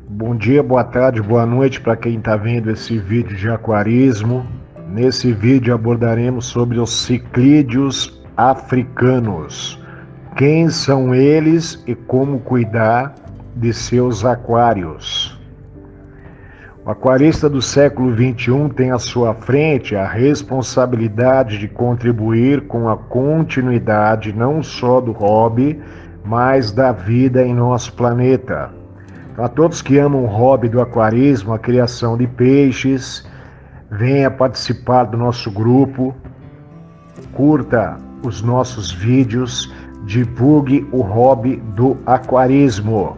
Bom dia, boa tarde, boa noite para quem está vendo esse vídeo de aquarismo. Nesse vídeo abordaremos sobre os ciclídeos africanos. Quem são eles e como cuidar de seus aquários. O aquarista do século XXI tem à sua frente a responsabilidade de contribuir com a continuidade não só do hobby, mas da vida em nosso planeta. A todos que amam o hobby do aquarismo, a criação de peixes, venha participar do nosso grupo, curta os nossos vídeos, divulgue o hobby do aquarismo.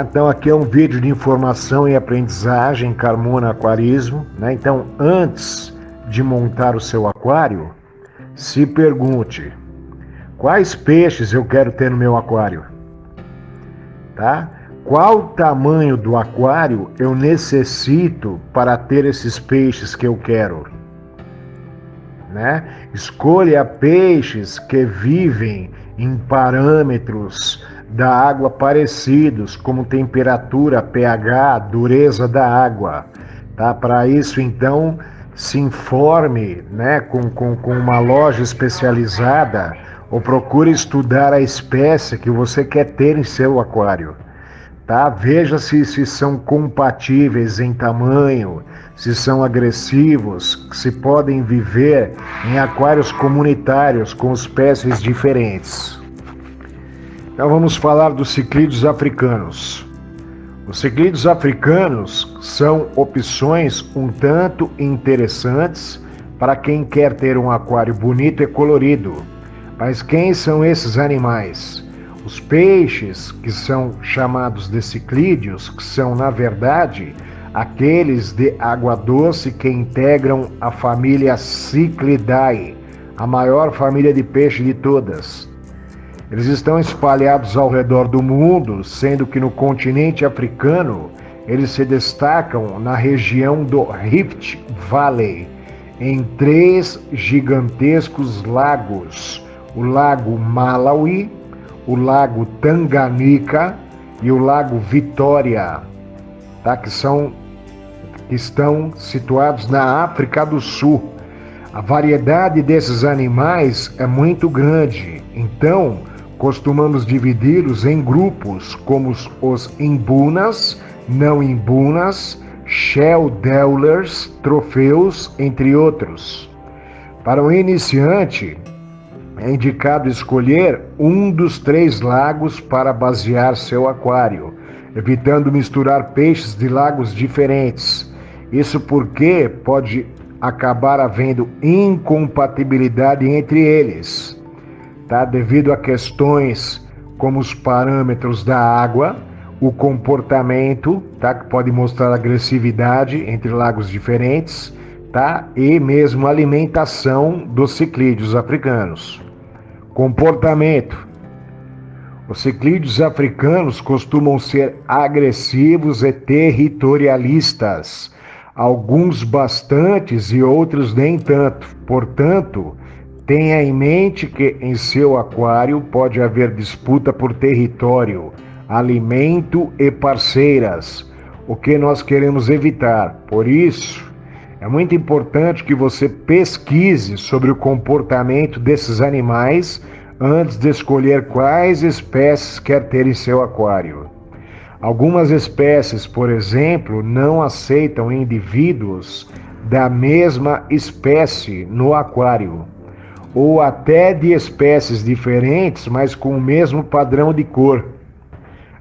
Então aqui é um vídeo de informação e aprendizagem Carmona Aquarismo, né? Então antes de montar o seu aquário, se pergunte: quais peixes eu quero ter no meu aquário? Tá? Qual o tamanho do aquário eu necessito para ter esses peixes que eu quero? Né? Escolha peixes que vivem em parâmetros da água parecidos, como temperatura, pH, dureza da água. Tá? Para isso, então, se informe, né, com uma loja especializada ou procure estudar a espécie que você quer ter em seu aquário. Tá? Veja se são compatíveis em tamanho, se são agressivos, se podem viver em aquários comunitários com espécies diferentes. Então vamos falar dos ciclídeos africanos. Os ciclídeos africanos são opções um tanto interessantes para quem quer ter um aquário bonito e colorido. Mas quem são esses animais? Os peixes, que são chamados de ciclídeos, que são, na verdade, aqueles de água doce que integram a família Cichlidae, a maior família de peixe de todas. Eles estão espalhados ao redor do mundo, sendo que no continente africano eles se destacam na região do Rift Valley, em 3 gigantescos lagos: o Lago Malawi, o Lago Tanganyika e o Lago Vitória, tá? que estão situados na África do Sul. A variedade desses animais é muito grande, então costumamos dividi-los em grupos como os imbunas, não imbunas, shell dwellers, troféus, entre outros. Para o iniciante, é indicado escolher um dos 3 lagos para basear seu aquário, evitando misturar peixes de lagos diferentes. Isso porque pode acabar havendo incompatibilidade entre eles, tá? Devido a questões como os parâmetros da água, o comportamento, tá? Que pode mostrar agressividade entre lagos diferentes, tá? E mesmo a alimentação dos ciclídeos africanos. Comportamento. Os ciclídeos africanos costumam ser agressivos e territorialistas, alguns bastantes e outros nem tanto. Portanto, tenha em mente que em seu aquário pode haver disputa por território, alimento e parceiras, o que nós queremos evitar. Por isso, é muito importante que você pesquise sobre o comportamento desses animais antes de escolher quais espécies quer ter em seu aquário. Algumas espécies, por exemplo, não aceitam indivíduos da mesma espécie no aquário, ou até de espécies diferentes, mas com o mesmo padrão de cor.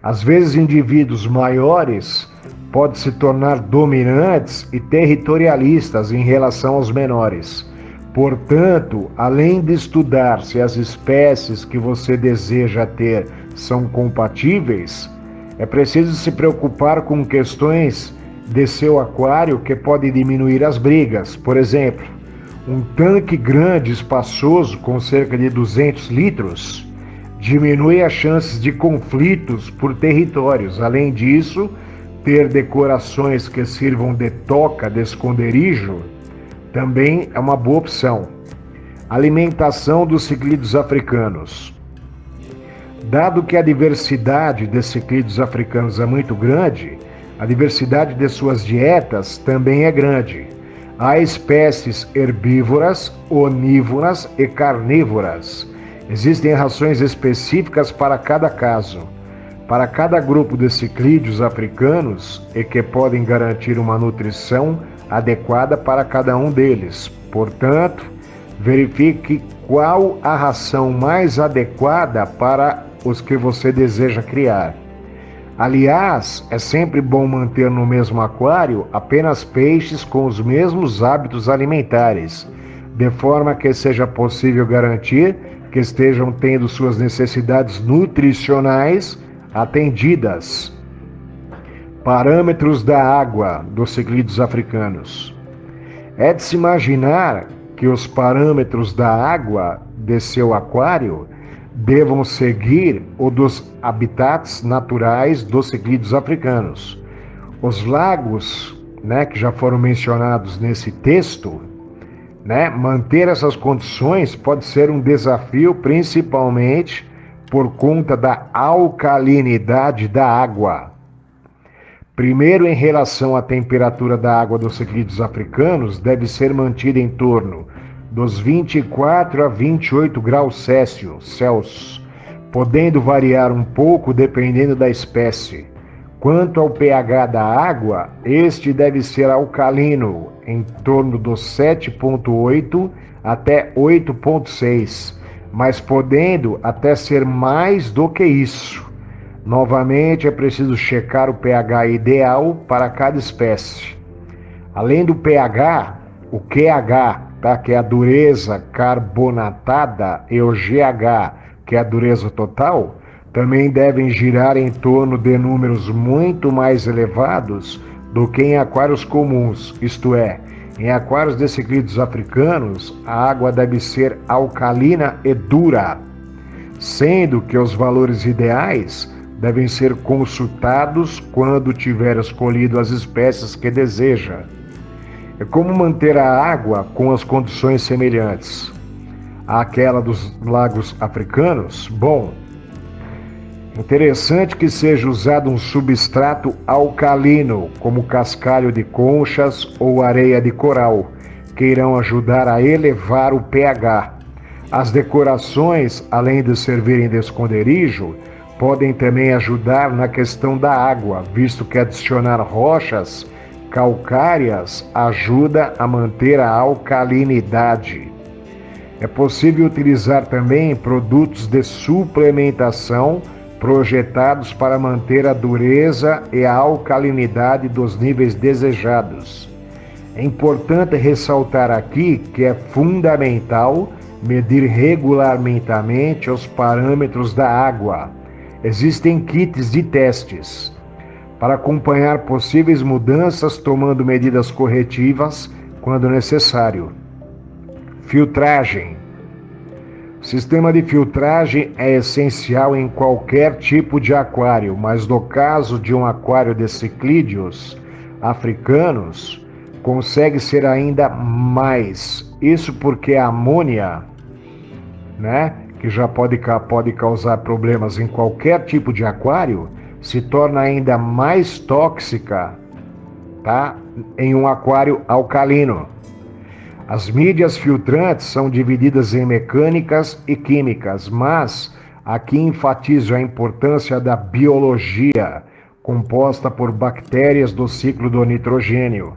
Às vezes, indivíduos maiores podem se tornar dominantes e territorialistas em relação aos menores. Portanto, além de estudar se as espécies que você deseja ter são compatíveis, é preciso se preocupar com questões de seu aquário que podem diminuir as brigas. Por exemplo, um tanque grande e espaçoso com cerca de 200 litros diminui as chances de conflitos por territórios. Além disso, ter decorações que sirvam de toca de esconderijo também é uma boa opção. Alimentação dos ciclídeos africanos. Dado que a diversidade de ciclídeos africanos é muito grande, a diversidade de suas dietas também é grande. Há espécies herbívoras, onívoras e carnívoras. Existem rações específicas para cada caso, para cada grupo de ciclídeos africanos e que podem garantir uma nutrição adequada para cada um deles. Portanto, verifique qual a ração mais adequada para os que você deseja criar. Aliás, é sempre bom manter no mesmo aquário apenas peixes com os mesmos hábitos alimentares, de forma que seja possível garantir que estejam tendo suas necessidades nutricionais atendidas. Parâmetros da água dos ciclídeos africanos. É de se imaginar que os parâmetros da água de seu aquário devam seguir o dos habitats naturais dos ciclídeos africanos. Os lagos, que já foram mencionados nesse texto, manter essas condições pode ser um desafio, principalmente por conta da alcalinidade da água. Primeiro, em relação à temperatura da água dos ciclídeos africanos, deve ser mantida em torno dos 24 a 28 graus Celsius, podendo variar um pouco dependendo da espécie. Quanto ao pH da água, este deve ser alcalino, em torno dos 7,8 até 8,6, mas podendo até ser mais do que isso. Novamente, é preciso checar o pH ideal para cada espécie. Além do pH, o QH, que é a dureza carbonatada, e o GH, que é a dureza total, também devem girar em torno de números muito mais elevados do que em aquários comuns, isto é, em aquários de ciclídeos africanos, a água deve ser alcalina e dura, sendo que os valores ideais devem ser consultados quando tiver escolhido as espécies que deseja. É como manter a água com as condições semelhantes àquela dos lagos africanos? Bom, interessante que seja usado um substrato alcalino, como cascalho de conchas ou areia de coral, que irão ajudar a elevar o pH. As decorações, além de servirem de esconderijo, podem também ajudar na questão da água, visto que adicionar rochas calcárias ajuda a manter a alcalinidade. É possível utilizar também produtos de suplementação projetados para manter a dureza e a alcalinidade dos níveis desejados. É importante ressaltar aqui que é fundamental medir regularmente os parâmetros da água. Existem kits de testes para acompanhar possíveis mudanças, tomando medidas corretivas quando necessário. Filtragem. O sistema de filtragem é essencial em qualquer tipo de aquário, mas no caso de um aquário de ciclídeos africanos, consegue ser ainda mais. Isso porque a amônia, que já pode causar problemas em qualquer tipo de aquário, se torna ainda mais tóxica, em um aquário alcalino. As mídias filtrantes são divididas em mecânicas e químicas, mas aqui enfatizo a importância da biologia, composta por bactérias do ciclo do nitrogênio.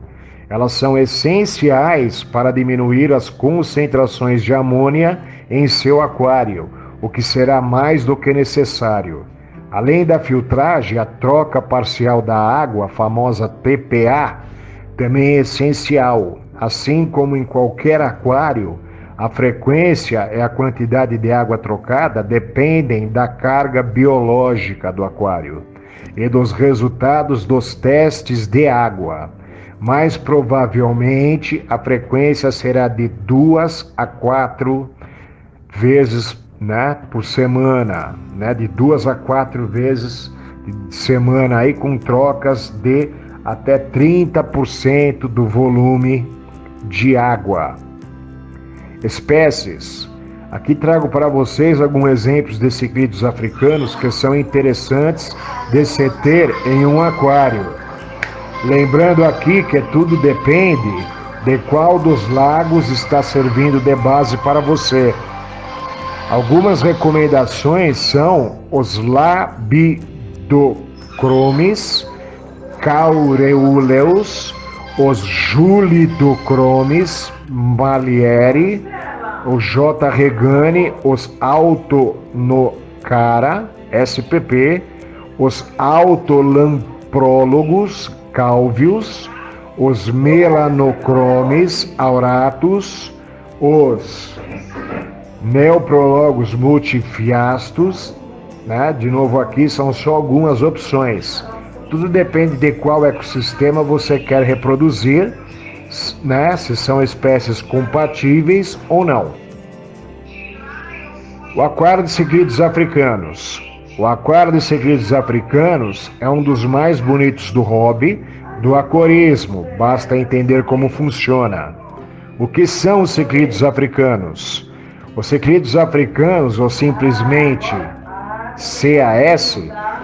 Elas são essenciais para diminuir as concentrações de amônia em seu aquário, o que será mais do que necessário. Além da filtragem, a troca parcial da água, a famosa TPA, também é essencial. Assim como em qualquer aquário, a frequência e a quantidade de água trocada dependem da carga biológica do aquário e dos resultados dos testes de água. Mais provavelmente, a frequência será de 2 a 4 vezes por semana, de 2 a 4 vezes de semana, aí com trocas de até 30% do volume de água. Espécies. Aqui trago para vocês alguns exemplos de ciclídeos africanos que são interessantes de se ter em um aquário. Lembrando aqui que tudo depende de qual dos lagos está servindo de base para você. Algumas recomendações são os Labidochromes, Caureoleus, os Julidochromes, Malieri, o J. regani, os Autonocara, SPP, os Autolamprólogos, Calvius, os Melanochromes, Auratus, os Neoprólogos multifiastos, né? De novo aqui são só algumas opções. Tudo depende de qual ecossistema você quer reproduzir, né? Se são espécies compatíveis ou não. O aquário de ciclídeos africanos. O aquário de ciclídeos africanos é um dos mais bonitos do hobby do aquarismo. Basta entender como funciona. O que são os ciclídeos africanos? Os ciclídeos africanos, ou simplesmente CAS,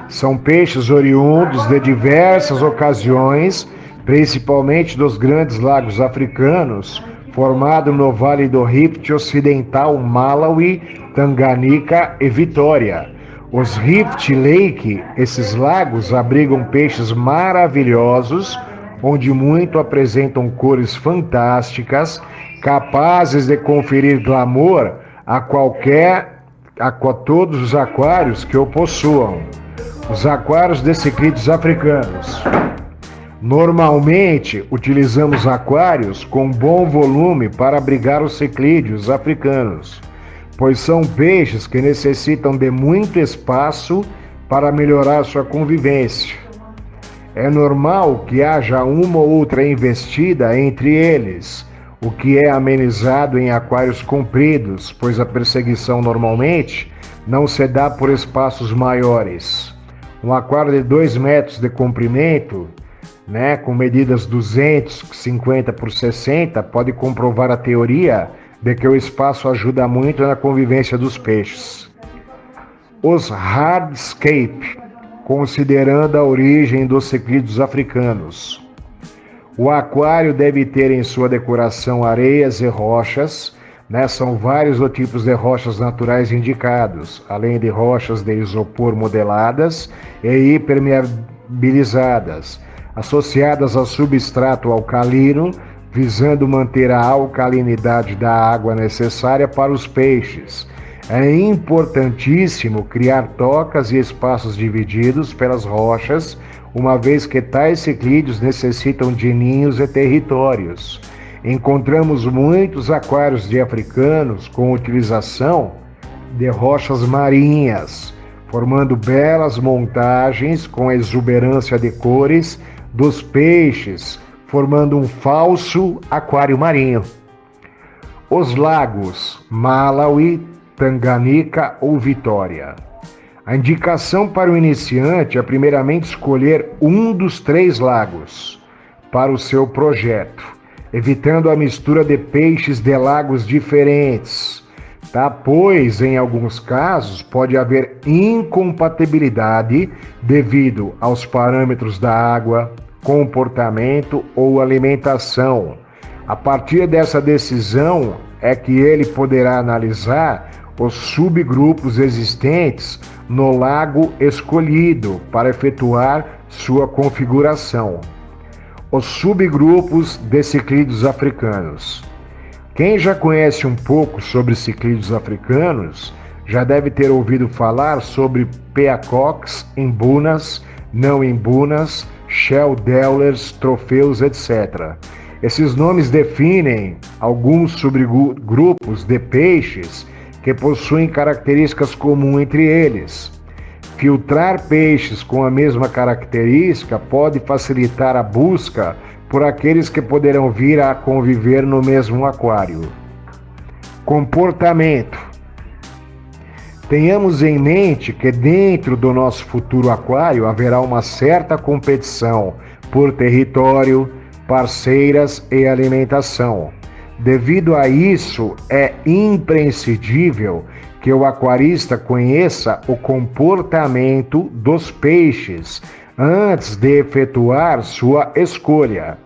são peixes oriundos de diversas ocasiões, principalmente dos grandes lagos africanos, formados no Vale do Rift Ocidental, Malawi, Tanganyika e Vitória. Os Rift Lake, esses lagos abrigam peixes maravilhosos, onde muito apresentam cores fantásticas, capazes de conferir glamour a todos os aquários que o possuam. Os aquários de ciclídeos africanos. Normalmente, utilizamos aquários com bom volume para abrigar os ciclídeos africanos, pois são peixes que necessitam de muito espaço para melhorar sua convivência. É normal que haja uma ou outra investida entre eles, o que é amenizado em aquários compridos, pois a perseguição normalmente não se dá por espaços maiores. Um aquário de 2 metros de comprimento, com medidas 250 por 60, pode comprovar a teoria de que o espaço ajuda muito na convivência dos peixes. Os hardscape, considerando a origem dos ciclídeos africanos. O aquário deve ter em sua decoração areias e rochas, São vários os tipos de rochas naturais indicados, além de rochas de isopor modeladas e hipermeabilizadas, associadas a substrato alcalino, visando manter a alcalinidade da água necessária para os peixes. É importantíssimo criar tocas e espaços divididos pelas rochas, uma vez que tais ciclídeos necessitam de ninhos e territórios. Encontramos muitos aquários de africanos com utilização de rochas marinhas, formando belas montagens com a exuberância de cores dos peixes, formando um falso aquário marinho. Os lagos Malawi, Tanganyika ou Vitória. A indicação para o iniciante é primeiramente escolher um dos 3 lagos para o seu projeto, evitando a mistura de peixes de lagos diferentes, pois em alguns casos pode haver incompatibilidade devido aos parâmetros da água, comportamento ou alimentação. A partir dessa decisão é que ele poderá analisar os subgrupos existentes no lago escolhido para efetuar sua configuração. Os subgrupos de ciclídeos africanos. Quem já conhece um pouco sobre ciclídeos africanos já deve ter ouvido falar sobre peacocks, imbunas, não imbunas, shelldwellers, troféus, etc. Esses nomes definem alguns subgrupos de peixes que possuem características comuns entre eles. Filtrar peixes com a mesma característica pode facilitar a busca por aqueles que poderão vir a conviver no mesmo aquário. Comportamento. Tenhamos em mente que dentro do nosso futuro aquário haverá uma certa competição por território, parceiras e alimentação. Devido a isso, é imprescindível que o aquarista conheça o comportamento dos peixes antes de efetuar sua escolha.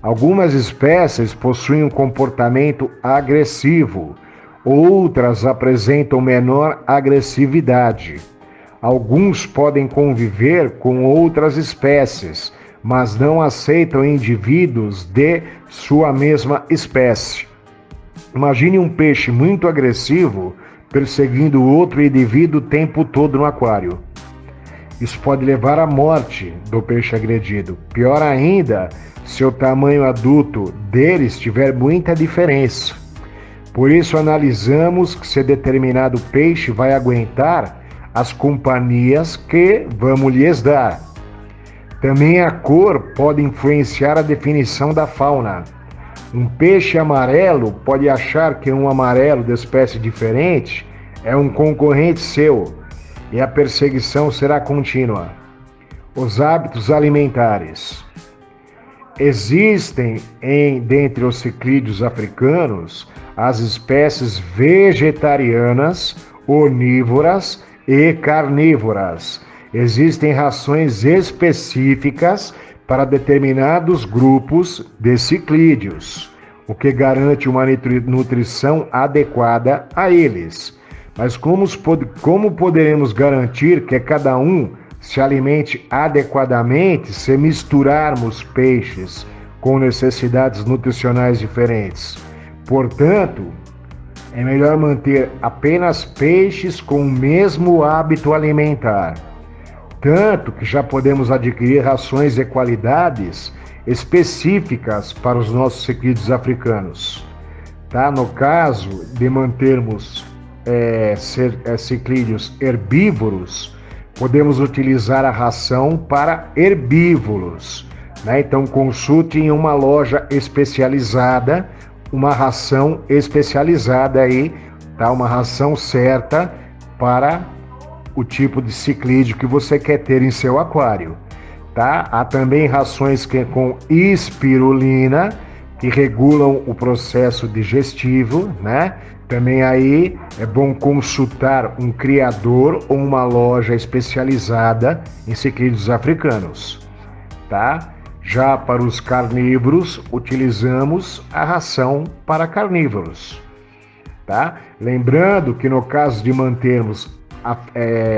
Algumas espécies possuem um comportamento agressivo, outras apresentam menor agressividade. Alguns podem conviver com outras espécies, mas não aceitam indivíduos de sua mesma espécie. Imagine um peixe muito agressivo perseguindo outro indivíduo o tempo todo no aquário. Isso pode levar à morte do peixe agredido. Pior ainda, se o tamanho adulto deles tiver muita diferença. Por isso, analisamos que se determinado peixe vai aguentar as companhias que vamos lhes dar. Também a cor pode influenciar a definição da fauna. Um peixe amarelo pode achar que um amarelo de espécie diferente é um concorrente seu e a perseguição será contínua. Os hábitos alimentares. Existem dentre os ciclídeos africanos as espécies vegetarianas, onívoras e carnívoras. Existem rações específicas para determinados grupos de ciclídeos, o que garante uma nutrição adequada a eles. Mas como poderemos garantir que cada um se alimente adequadamente se misturarmos peixes com necessidades nutricionais diferentes? Portanto, é melhor manter apenas peixes com o mesmo hábito alimentar. Tanto que já podemos adquirir rações de qualidades específicas para os nossos ciclídeos africanos. Tá? No caso de mantermos ciclídeos herbívoros, podemos utilizar a ração para herbívoros. Né? Então consulte em uma loja especializada, uma ração especializada aí, tá? Uma ração certa para o tipo de ciclídeo que você quer ter em seu aquário, tá? Há também rações com espirulina, que regulam o processo digestivo, né? Também aí é bom consultar um criador ou uma loja especializada em ciclídeos africanos, tá? Já para os carnívoros, utilizamos a ração para carnívoros, tá? Lembrando que no caso de mantermos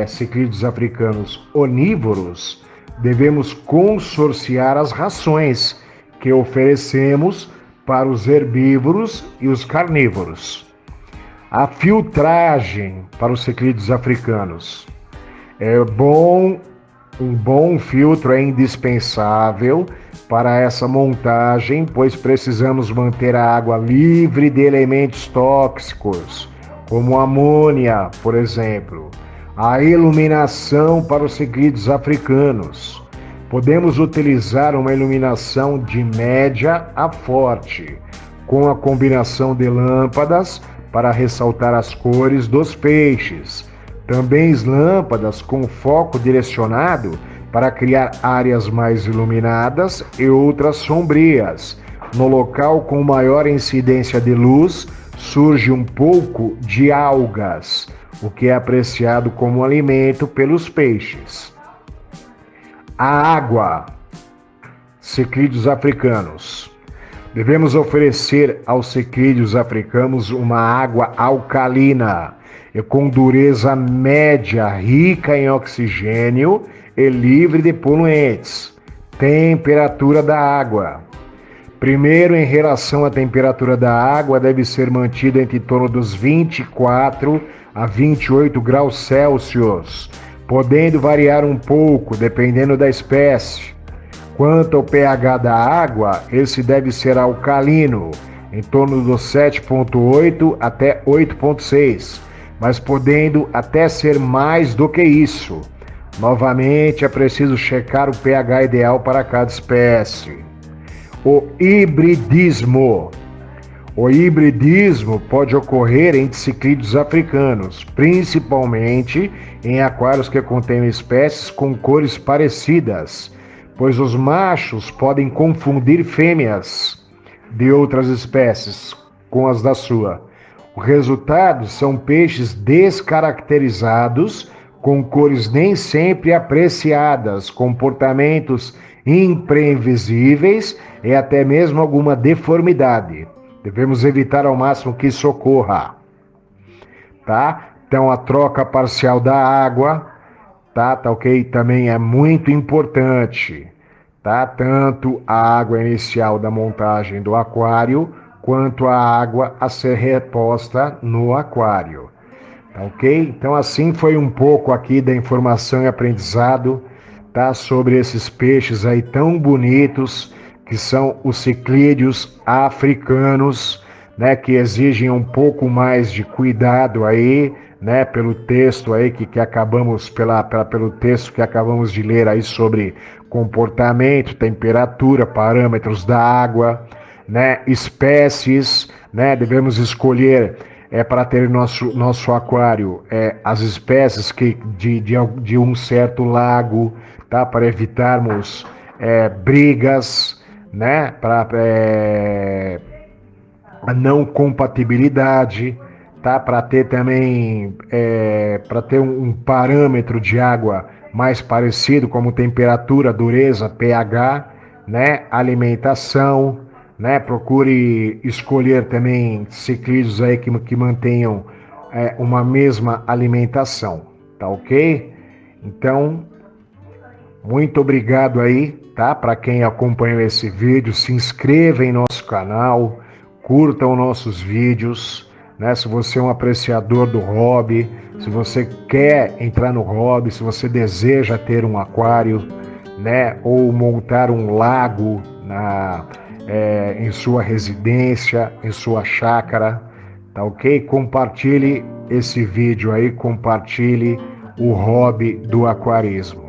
ciclídeos africanos onívoros, devemos consorciar as rações que oferecemos para os herbívoros e os carnívoros. A filtragem para os ciclídeos africanos. Um bom filtro é indispensável para essa montagem, pois precisamos manter a água livre de elementos tóxicos, como amônia, por exemplo. A iluminação para os ciclídeos africanos. Podemos utilizar uma iluminação de média a forte, com a combinação de lâmpadas para ressaltar as cores dos peixes. Também lâmpadas com foco direcionado para criar áreas mais iluminadas e outras sombrias. No local com maior incidência de luz, surge um pouco de algas, o que é apreciado como alimento pelos peixes. A água. Ciclídeos africanos. Devemos oferecer aos ciclídeos africanos uma água alcalina e com dureza média, rica em oxigênio e livre de poluentes. Temperatura da água. Primeiro, em relação à temperatura da água, deve ser mantida entre torno dos 24 a 28 graus Celsius, podendo variar um pouco dependendo da espécie. Quanto ao pH da água, esse deve ser alcalino, em torno dos 7,8 até 8,6, mas podendo até ser mais do que isso. Novamente, é preciso checar o pH ideal para cada espécie. O hibridismo. O hibridismo pode ocorrer entre ciclídeos africanos, principalmente em aquários que contêm espécies com cores parecidas, pois os machos podem confundir fêmeas de outras espécies, com as da sua. O resultado são peixes descaracterizados, com cores nem sempre apreciadas, comportamentos imprevisíveis e até mesmo alguma deformidade. Devemos evitar ao máximo que isso ocorra, tá? Então a troca parcial da água, tá ok? Também é muito importante, tá? Tanto a água inicial da montagem do aquário, quanto a água a ser reposta no aquário, tá ok? Então assim foi um pouco aqui da informação e aprendizado, tá? Sobre esses peixes aí tão bonitos, que são os ciclídeos africanos, né? Que exigem um pouco mais de cuidado aí, né, pelo texto aí que acabamos pelo texto que acabamos de ler aí sobre comportamento, temperatura, parâmetros da água, né, espécies, né, devemos escolher para ter nosso aquário as espécies de um certo lago, tá, para evitarmos brigas, né, para a não compatibilidade, tá? Para ter também para ter um parâmetro de água mais parecido, como temperatura, dureza, pH, né? Alimentação, né? Procure escolher também ciclídeos aí que mantenham uma mesma alimentação, tá ok? Então, muito obrigado aí, tá? Para quem acompanhou esse vídeo, se inscreva em nosso canal, curtam nossos vídeos, né? Se você é um apreciador do hobby, se você quer entrar no hobby, se você deseja ter um aquário, né? Ou montar um lago em sua residência, em sua chácara, tá ok? Compartilhe esse vídeo aí, compartilhe o hobby do aquarismo.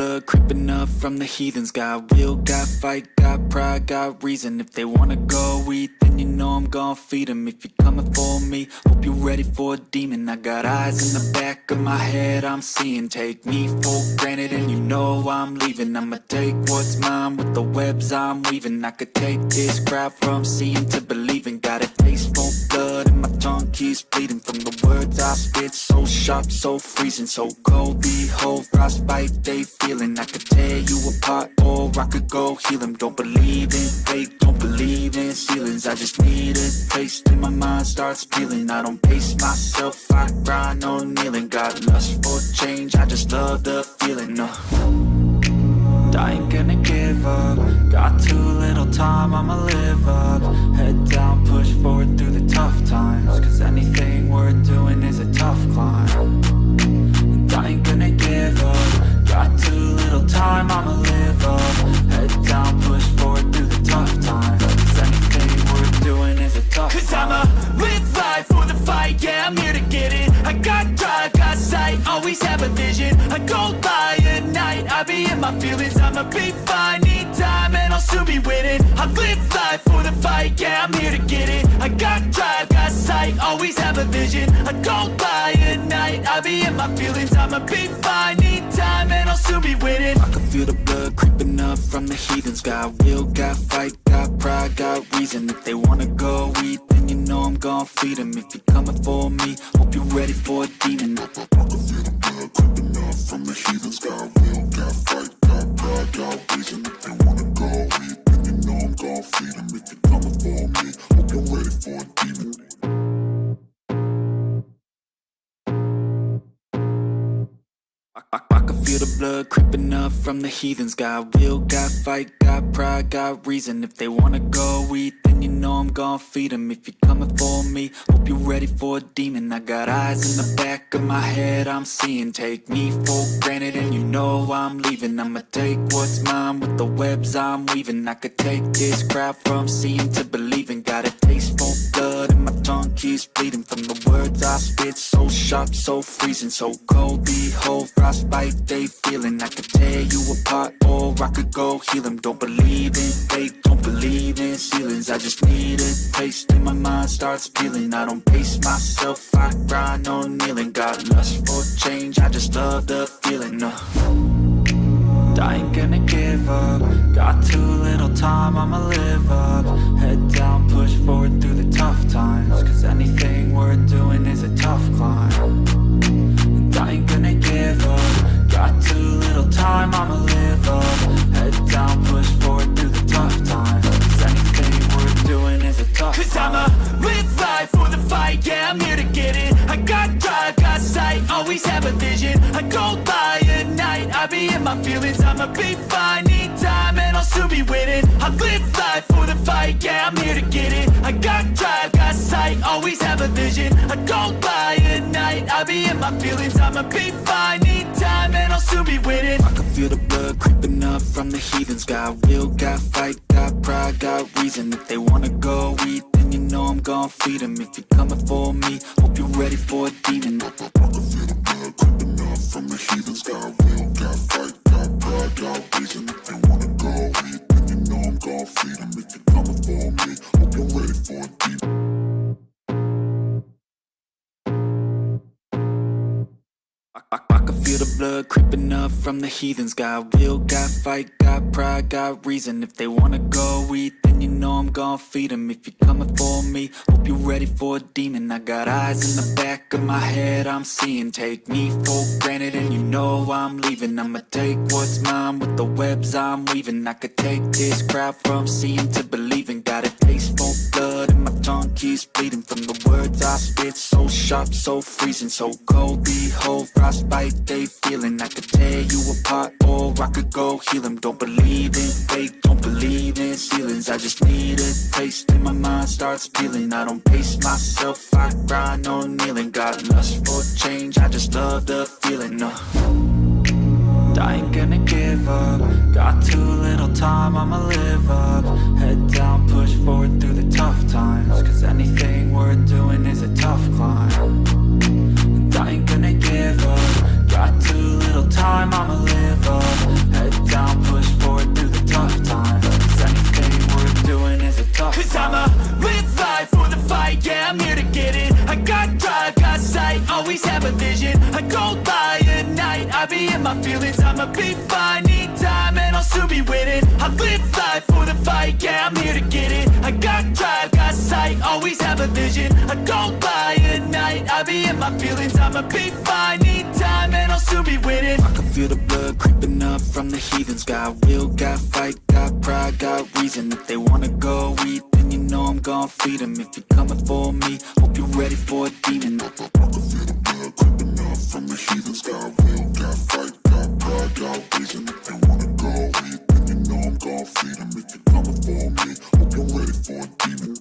blood creeping up from the heathens. Got will, got fight, got pride, got reason. If they wanna go eat, then you know I'm gon' feed them. If you're coming for me, hope you're ready for a demon. I got eyes in the back of my head, I'm seeing. Take me for granted and you know I'm leaving. I'ma take what's mine with the webs I'm weaving. I could take this crowd from seeing to believing. Got a taste for blood and my tongue keeps bleeding. From the words I spit, so sharp, so freezing. So cold, behold, frostbite they feeling. I could tear you apart or I could go heal them. Don't believe in fate, don't believe in ceilings. I just need a taste and my mind starts peeling. I don't pace myself, I grind on kneeling. Got lust for change, I just love the feeling. I ain't gonna give up. Got too little time, I'ma live up. Head down, push forward through the tough times. Cause anything worth doing is a tough climb. And I ain't gonna give up. Got too little time, I'ma live up. Head down, push forward through the tough times. Cause anything worth doing is a tough climb. Cause I'ma live life for the fight, yeah, I'm here to get it. I got drive, got sight, always have a vision. I go by at night, I be in my feelings. I'ma be fine, need time, and I'll soon be winning. I live life for the fight, yeah, I'm here to get it. I got drive, got sight, always have a vision. I go by at night, I be in my feelings. I'ma be fine, need time, and I'll soon be winning. I can feel the blood creeping up from the heathens. Got will, got fight, got pride, got reason. If they wanna go eat, then you know I'm gon' feed them. If you're coming for me, hope you're ready for a demon. I can feel the blood creeping up from the heathens. Got will, got fight, got pride, got reason. If they wanna go eat, then you know I'm gon' feed them. If you're coming for me, hope you're ready for a demon. I can feel the blood creeping up from the heathens. Got will, got fight, got pride, got reason. If they wanna go eat, then you know I'm gon' feed them. If you're coming for me, hope you're ready for a demon. I got eyes in the back of my head, I'm seeing. Take me for granted and you know I'm leaving. I'ma take what's mine with the webs I'm weaving. I could take this crowd from seeing to believing. Got a taste for blood and my tongue keeps bleeding. From the words I spit, so sharp, so freezing. So cold, behold, frostbite they feeling. I could tear you apart or I could go heal them. Don't believe in fate, don't believe in ceilings. I just need a taste and my mind starts peeling. I don't pace myself, I grind on kneeling. Got lust for change, I just love the feeling. I ain't gonna give up. Got too little time, I'ma live up. Head down, push forward through the tough times. Cause anything worth doing is a tough climb. And I ain't gonna give up. Got too little time, I'ma live up. Head down, push forward through the tough times. Cause anything worth doing is a tough climb. Cause I'ma live life for the fight, yeah, I'm here to get it. I got drive, got sight, always have a vision. I go by at night, I be in my feelings. I'ma be fine, need time, and I'll soon be winning. I live life for the fight, yeah, I'm here to get it. I got drive, got sight, always have a vision. I go by at night, I be in my feelings. I'ma be fine, need time, and I'll soon be winning. I can feel the blood creeping up from the heathens. Got will, got fight, got pride, got reason. If they wanna go eat, then you know I'm gon' feed them. If you're coming for me, hope you're ready for a demon. I can feel the blood creeping up from the heathens. Got will, got fight, got pride, got reason. If they wanna go eat, then you know I'm gon' feed them. If you're coming for me, hope you're ready for a demon. I can feel the blood creeping up from the heathens. Got will, got fight, got pride, got reason. If they wanna go eat, then you know I'm gon' feed them. If you're coming for me, hope you're ready for a demon. I got eyes in the back of my head, I'm seeing. Take me for granted and you know I'm leaving. I'ma take what's mine with the webs I'm weaving. I could take this crowd from seeing to believing. Got a taste for blood and my tongue keeps bleeding. From the words I spit, so sharp, so freezing. So cold, behold, frostbite they feeling. I could tear you apart or I could go heal them. Don't believe in fate, don't believe in ceilings. I just need a taste and my mind starts peeling. I don't pace myself, I grind on kneeling. Got lust for change, I just love the feeling. I ain't gonna give up. Got too little time, I'ma live up. Head down, push forward through the tough times. Cause anything worth doing is a tough climb. And I ain't gonna give up. Got too little time, I'ma live up. I live life for the fight, yeah, I'm here to get it. I got drive, got sight, always have a vision. I don't lie at night, I be in my feelings. I'ma be fine, need time, and I'll soon be winning. I can feel the blood creeping up from the heathens. Got will, got fight, got pride, got reason. If they wanna go eat, then you know I'm gon' feed them. If you're coming for me, hope you're ready for a demon. I can feel the blood creeping up from the heathens. Got will, got fight, got pride, got reason. If they wanna go eat, then you know I'm gon' feed them. If you're coming for me, hope you're ready for a demon.